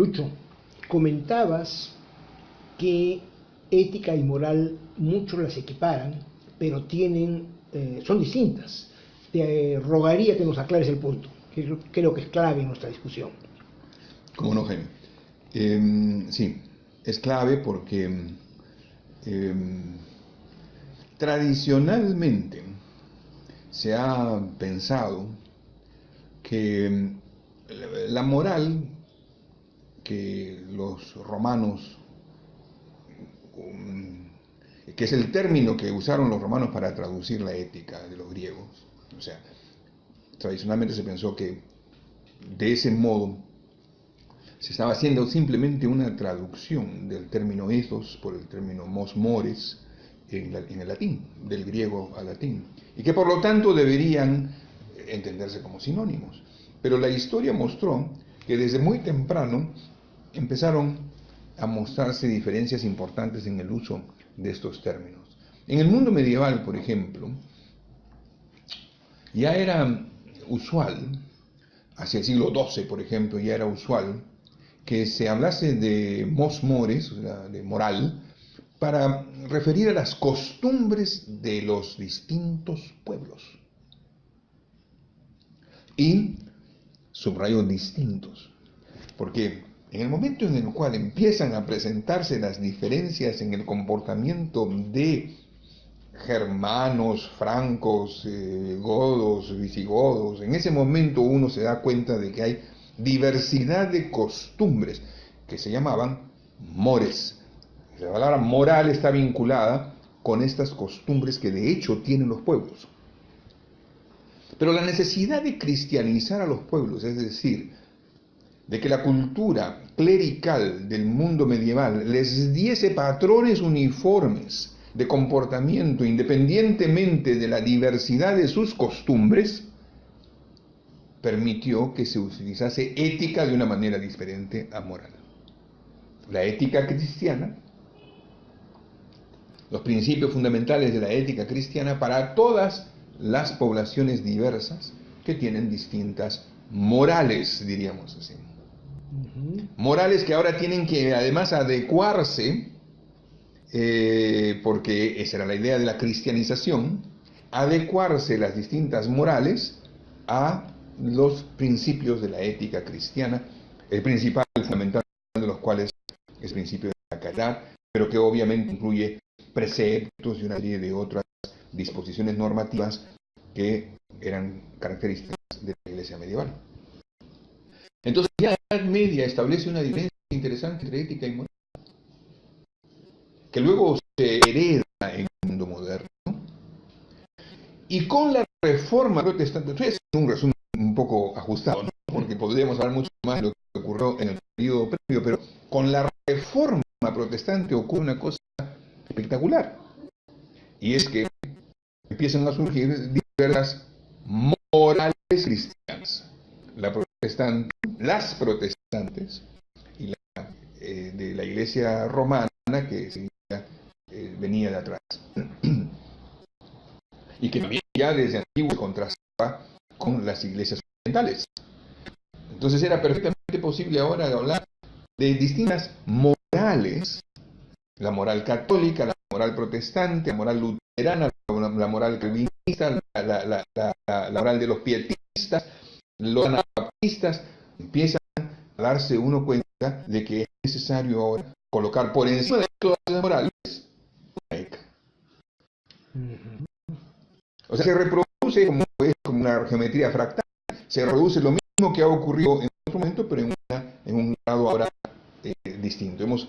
Lucho, comentabas que ética y moral muchos las equiparan, pero son distintas. Te rogaría que nos aclares el punto, que creo que es clave en nuestra discusión. ¿Cómo no, Jaime? Sí, es clave porque tradicionalmente se ha pensado que la moral que los romanos, que es el término que usaron los romanos para traducir la ética de los griegos, o sea, tradicionalmente se pensó que de ese modo se estaba haciendo simplemente una traducción del término ethos por el término mos mores en el latín, del griego al latín, y que por lo tanto deberían entenderse como sinónimos. Pero la historia mostró que desde muy temprano empezaron a mostrarse diferencias importantes en el uso de estos términos. En el mundo medieval, por ejemplo, ya era usual, hacia el siglo XII, por ejemplo, ya era usual que se hablase de mos mores, o sea, de moral, para referir a las costumbres de los distintos pueblos. Y subrayo distintos, porque en el momento en el cual empiezan a presentarse las diferencias en el comportamiento de germanos, francos, godos, visigodos, en ese momento uno se da cuenta de que hay diversidad de costumbres que se llamaban mores. La palabra moral está vinculada con estas costumbres que de hecho tienen los pueblos. Pero la necesidad de cristianizar a los pueblos, es decir, de que la cultura clerical del mundo medieval les diese patrones uniformes de comportamiento independientemente de la diversidad de sus costumbres, permitió que se utilizase ética de una manera diferente a moral. La ética cristiana, los principios fundamentales de la ética cristiana para todas las poblaciones diversas que tienen distintas morales, diríamos así. Morales que ahora tienen que además adecuarse, porque esa era la idea de la cristianización, adecuarse las distintas morales a los principios de la ética cristiana, el principal, el fundamental de los cuales es el principio de la caridad, pero que obviamente incluye preceptos y una serie de otras disposiciones normativas que eran características de la Iglesia medieval. Entonces ya la Edad Media establece una diferencia interesante entre ética y moral, que luego se hereda en el mundo moderno, y con la reforma protestante, estoy haciendo un resumen un poco ajustado, ¿no? Porque podríamos hablar mucho más de lo que ocurrió en el periodo previo, pero con la reforma protestante ocurre una cosa espectacular, y es que empiezan a surgir diversas morales cristianas. Las protestantes y de la Iglesia romana, que venía de atrás, y que también ya desde antiguo se contrastaba con las iglesias orientales. Entonces era perfectamente posible ahora hablar de distintas morales: la moral católica, la moral protestante, la moral luterana, la moral calvinista, la moral de los pietistas, los anabaptistas. Empiezan a darse uno cuenta de que es necesario ahora colocar por encima de todas las morales una ética. O sea, se reproduce como una geometría fractal, se reproduce lo mismo que ha ocurrido en otro momento, pero en un grado ahora distinto. Hemos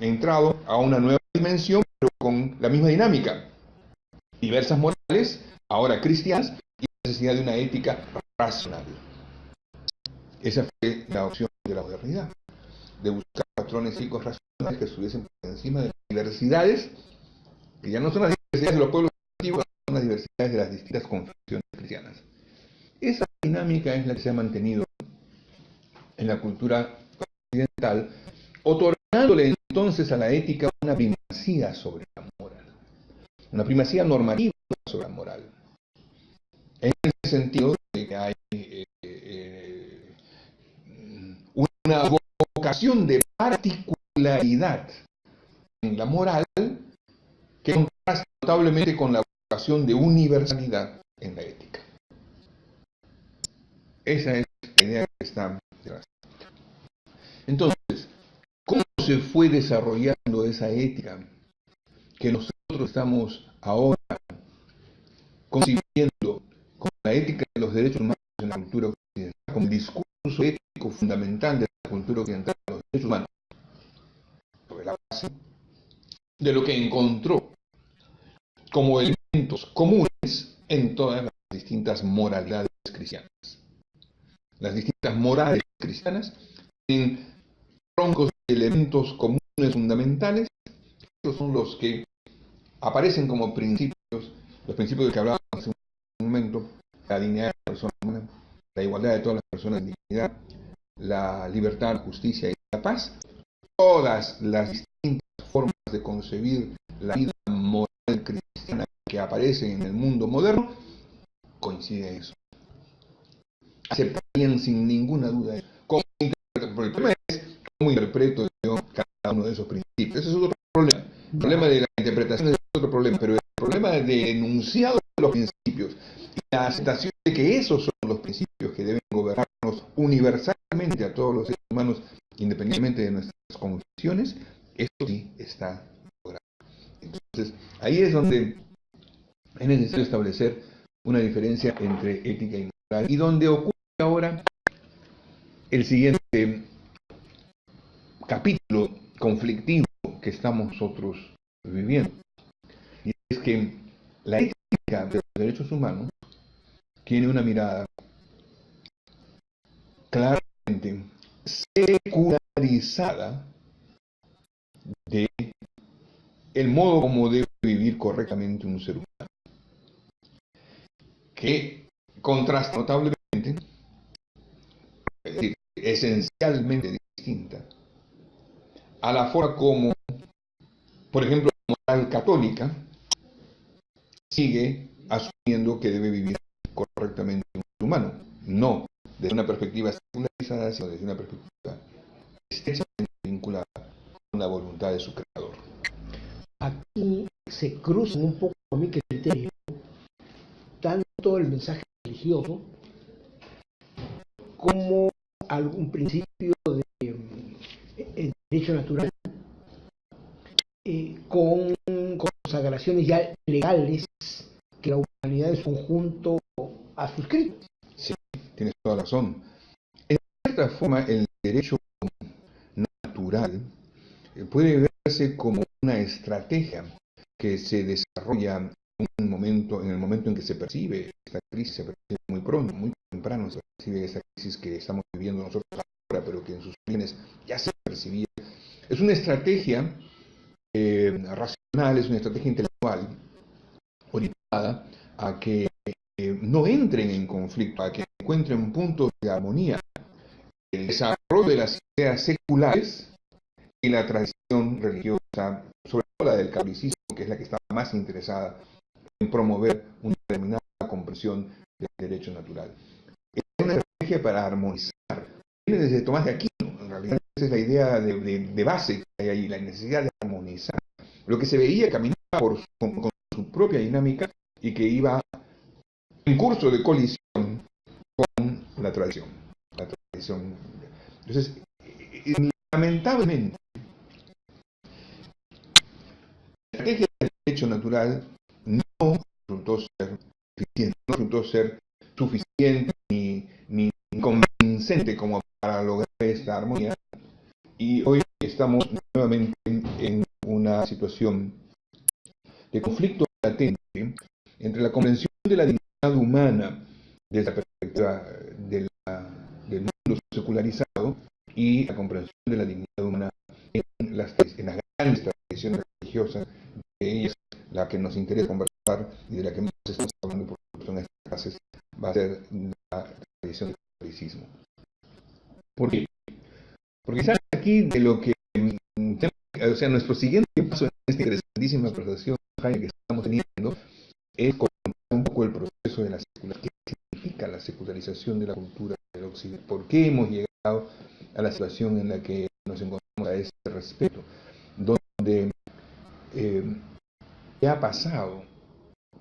entrado a una nueva dimensión, pero con la misma dinámica. Diversas morales, ahora cristianas, y la necesidad de una ética racional. Esa fue la opción de la modernidad, de buscar patrones éticos racionales que estuviesen por encima de las diversidades, que ya no son las diversidades de los pueblos antiguos, son las diversidades de las distintas confesiones cristianas. Esa dinámica es la que se ha mantenido en la cultura occidental, otorgándole entonces a la ética una primacía sobre la moral, una primacía normativa sobre la moral, en el sentido de que hay una vocación de particularidad en la moral que contrasta notablemente con la vocación de universalidad en la ética. Esa es la idea que está detrás. Entonces, ¿cómo se fue desarrollando esa ética que nosotros estamos ahora concibiendo como la ética de los derechos humanos en la cultura occidental, como el discurso ético fundamental de la cultura occidental de los derechos humanos, sobre la base de lo que encontró como elementos comunes en todas las distintas moralidades cristianas? Las distintas morales cristianas tienen troncos de elementos comunes fundamentales. Estos son los que aparecen como principios, los principios de que hablábamos hace un momento: la dignidad de la persona humana, la igualdad de todas las personas en dignidad, la libertad, la justicia y la paz. Todas las distintas formas de concebir la vida moral cristiana que aparecen en el mundo moderno coinciden en eso. Aceptarían sin ninguna duda eso. El problema es cómo interpreto yo cada uno de esos principios. Ese es otro problema. El problema de la interpretación es otro problema, pero el problema del enunciado de los principios y la aceptación de que esos son los principios que deben gobernarnos universalmente a todos los seres humanos, independientemente de nuestras confesiones, eso sí está logrado. Entonces, ahí es donde es necesario establecer una diferencia entre ética y moral, y donde ocurre ahora el siguiente capítulo conflictivo que estamos nosotros viviendo. Y es que la ética de los derechos humanos tiene una mirada claramente secularizada de el modo como debe vivir correctamente un ser humano, que contrasta notablemente, es decir, esencialmente distinta a la forma como, por ejemplo, la moral católica sigue asumiendo que debe vivir correctamente un ser humano, no desde una perspectiva secularizada, sino desde una perspectiva estrechamente vinculada con la voluntad de su creador. Aquí se cruzan un poco a mi criterio tanto el mensaje religioso como algún principio de derecho natural con consagraciones ya legales que la humanidad en su conjunto ha suscrito. Sí, tienes toda la razón. En cierta forma, el derecho natural puede verse como una estrategia que se desarrolla en el momento en que se percibe esta crisis. Se percibe muy pronto, muy temprano se percibe esta crisis que estamos viviendo nosotros ahora, pero que en sus bienes ya se percibía. Es una estrategia racional, es una estrategia intelectual orientada a que no entren en conflicto, a que encuentren puntos de armonía el desarrollo de las ideas seculares y la tradición religiosa, sobre todo la del catolicismo, que es la que está más interesada en promover una determinada comprensión del derecho natural. Es una estrategia para armonizar. Viene desde Tomás de Aquino, en realidad esa es la idea de base que hay ahí, la necesidad de armonizar. Lo que se veía caminaba con su propia dinámica y que iba en curso de colisión con la tradición. Entonces, lamentablemente, la estrategia del derecho natural no resultó ser suficiente ni convincente como para lograr esta armonía, y hoy estamos nuevamente en una situación de conflicto latente entre la comprensión de la dignidad humana desde la perspectiva del mundo secularizado y la comprensión de la dignidad humana en las grandes tradiciones religiosas. De ellas, la que nos interesa conversar y de la que más estamos hablando por ejemplo en estas clases va a ser la tradición del catolicismo. ¿Por qué? Porque quizás aquí de lo que, o sea, nuestro siguiente paso en esta interesantísima conversación, Jaime, que estamos teniendo, es contar un poco el proceso de la secularización. ¿Qué significa la secularización de la cultura del Occidente? ¿Por qué hemos llegado a la situación en la que nos encontramos a ese respecto, donde ¿qué ha pasado?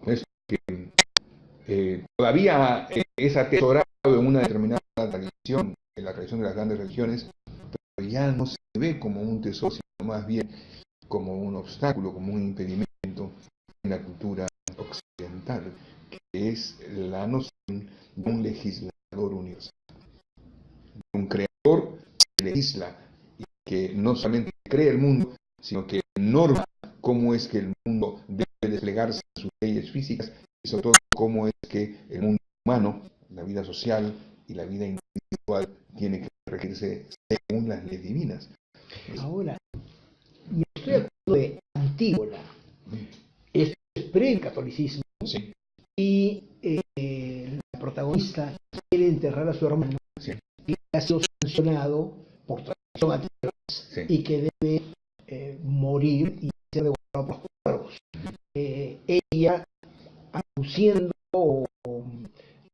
Es que todavía es atesorado en una determinada tradición, en la tradición de las grandes religiones, pero ya no se ve como un tesoro, sino más bien como un obstáculo, como un impedimento en la cultura occidental, que es la noción de un legislador universal, un creador que legisla y que no solamente crea el mundo, sino que norma cómo es que el mundo debe desplegarse en sus leyes físicas y sobre todo cómo es que el mundo humano, la vida social y la vida individual tiene que regirse según las leyes divinas. Ahora, me estoy acordando de Antígona. Esto es pre-catolicismo. Sí. Y la protagonista quiere enterrar a su hermano, Sí. y ha sido sancionado por traición a tierras, Sí. y que debe morir y ser devorado por los cuervos. Ella, aduciendo o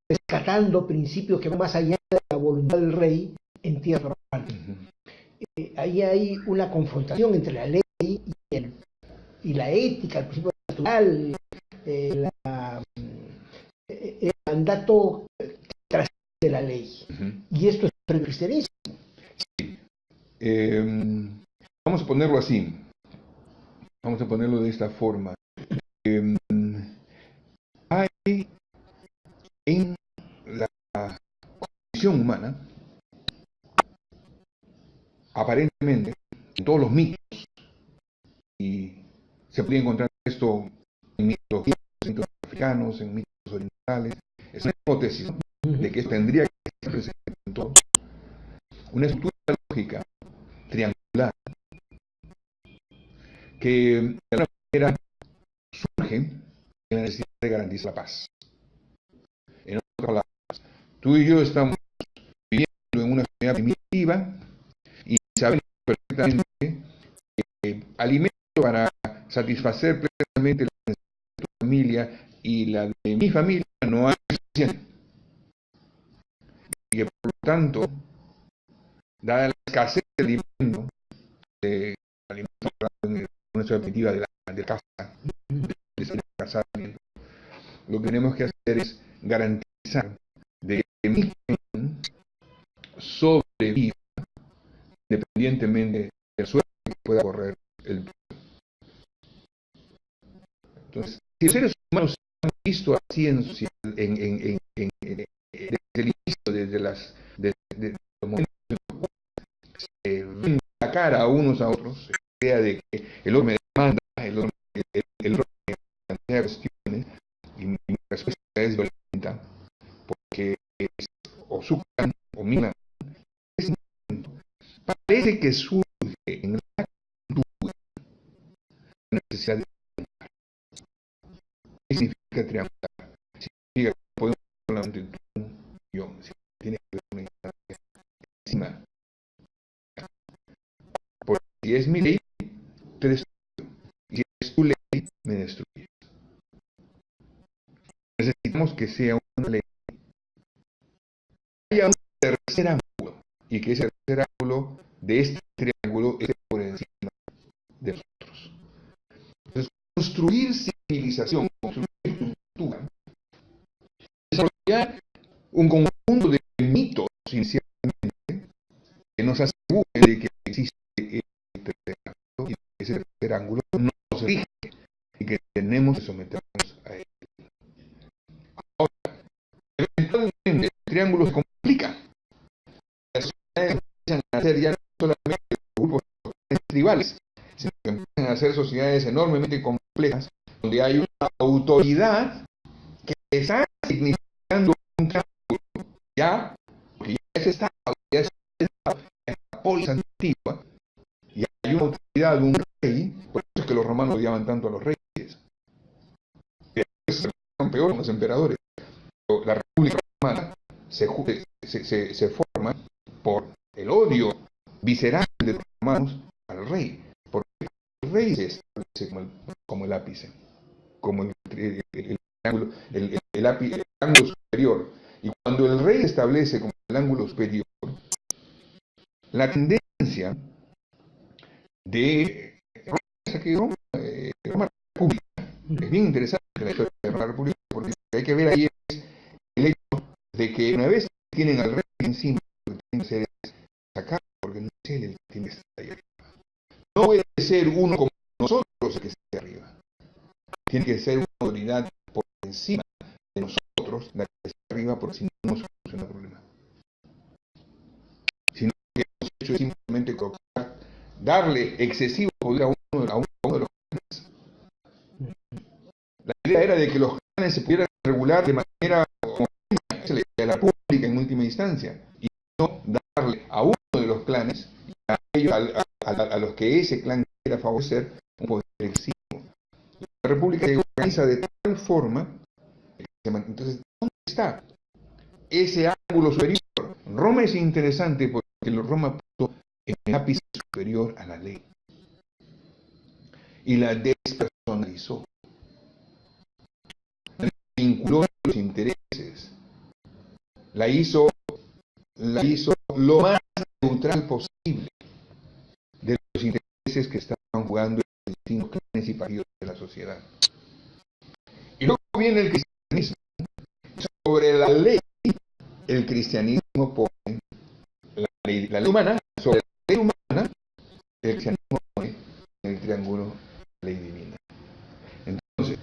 rescatando principios que van más allá de la voluntad del rey, entierra a su hermano. Ahí hay una confrontación entre la ley y la ética, el principio natural, el mandato tras de la ley. Y esto es precristianismo. Sí. Vamos a ponerlo así. Vamos a ponerlo de esta forma. Hay en la condición humana, aparentemente, en todos los mitos, y se puede encontrar esto en mitos africanos, en mitos orientales, es una hipótesis de que esto tendría que estar presente en todos. Una estructura lógica triangular que de alguna manera surge en la necesidad de garantizar la paz. En otras palabras, tú y yo estamos viviendo en una sociedad primitiva y sabemos perfectamente que alimento para satisfacer plenamente la necesidad de tu familia y la de mi familia no hay suficiente. Y que por lo tanto, dada la escasez de alimento, de una sociedad primitiva de caza, de cazamiento, lo que tenemos que hacer es garantizar de que mi gen sobreviva independientemente de la suerte que pueda correr el pueblo. Entonces, si los seres humanos se han visto así desde el inicio, desde los momentos se ven la cara a unos a otros, la idea de que el otro me demanda, el otro me plantea cuestiones y mi respuesta es violenta, porque o sucan o minan. Parece que surge en la cultura la necesidad de triangular. ¿Qué significa triangular? Significa que podemos solamente tú y yo, tiene que haber una instancia encima. Porque si es mi ley, te destruyo. Y si es tu ley, me destruye. Necesitamos que sea una ley. Haya un tercer ángulo, y que ese tercer ángulo de este triángulo esté por encima de nosotros. Entonces, construir civilización, construir cultura, desarrollar un conjunto de mitos inicialmente que nos aseguren de que existe este tercer ángulo y que ese tercer ángulo nos rige y que tenemos que someternos a él. Ahora, eventualmente el triángulo se complica. Las sociedades empiezan a ser ya no solamente grupos tribales, sino que empiezan a ser sociedades enormemente complejas, donde hay una autoridad que está significando un cambio, ya, porque ya es Estado, ya es la polis antigua, y hay una autoridad de un rey, por eso es que los romanos odiaban tanto a los reyes, y después son peor con los emperadores. Pero la República Romana se forma por el odio visceral de los romanos al rey, porque el rey se establece como el ápice, como el ángulo superior. Y cuando el rey se establece como el ángulo superior, la tendencia de Roma República. Es bien interesante la historia de Roma República, porque lo que hay que ver ahí es el hecho de que una vez que tienen al rey encima, lo que tienen que hacer es sacar, porque no es él el que tiene que estar ahí arriba. No puede ser uno como nosotros el que esté arriba. Tiene que ser una autoridad por encima de nosotros la que esté arriba, porque si no, no soluciona el problema. Si no, lo que hemos hecho es simplemente colocar, darle excesivo poder a uno de los clanes. La idea era de que los clanes se pudieran regular de manera a la pública en última instancia, y no darle a uno de los clanes, a, ellos, a los que ese clan quiera favorecer, un poder excesivo. La república se organiza de tal forma, entonces, ¿dónde está ese ángulo superior? Roma es interesante porque Roma puso en el ápice superior a la ley y la despersonalizó, vinculó los intereses, la hizo lo más neutral posible de los intereses que estaban jugando en distintos clanes y partidos de la sociedad. Y luego viene el cristianismo. Sobre la ley, el cristianismo pone la ley humana, sobre la ley humana, el cristianismo pone el triángulo la ley divina. Entonces,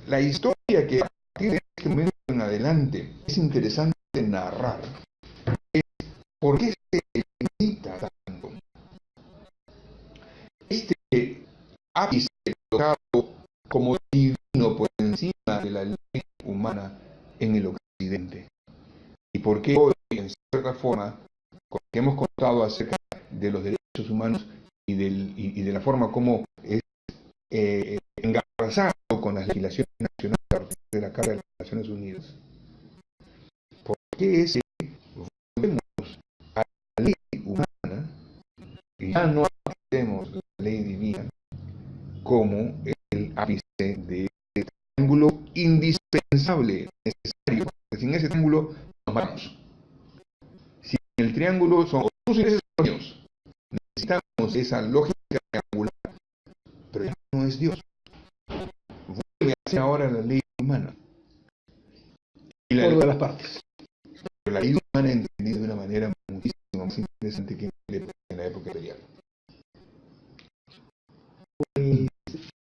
la historia que a partir de este momento en adelante es interesante narrar es por qué se necesita tanto. Este ápice colocado como divino por encima de la ley humana en el occidente. Y por qué hoy, en cierta forma, con lo que hemos contado acerca de los derechos humanos y de la forma como es engarzado con las legislaciones nacionales a partir de la Carta de las Naciones Unidas, ¿por qué es que volvemos a la ley humana y ya no hacemos la ley divina como el ápice de este triángulo indispensable, necesario? Porque sin ese triángulo nos matamos. Si el triángulo son tus intereses o los míos, necesitamos esa lógica triangular, pero ya no es Dios. Vuelve a ser ahora la ley humana. Y la ley de las partes. Pero la ley humana entendida de una manera muchísimo más interesante que en la época imperial. Pues,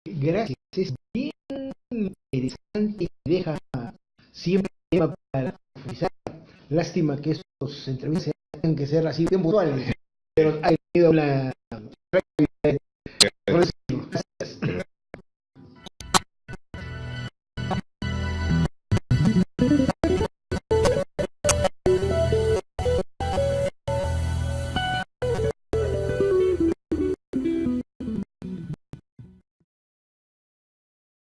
gracias. Es bien interesante y deja siempre tema para profundizar. Lástima que estos entrevistas tengan que ser así puntuales, pero ha tenido una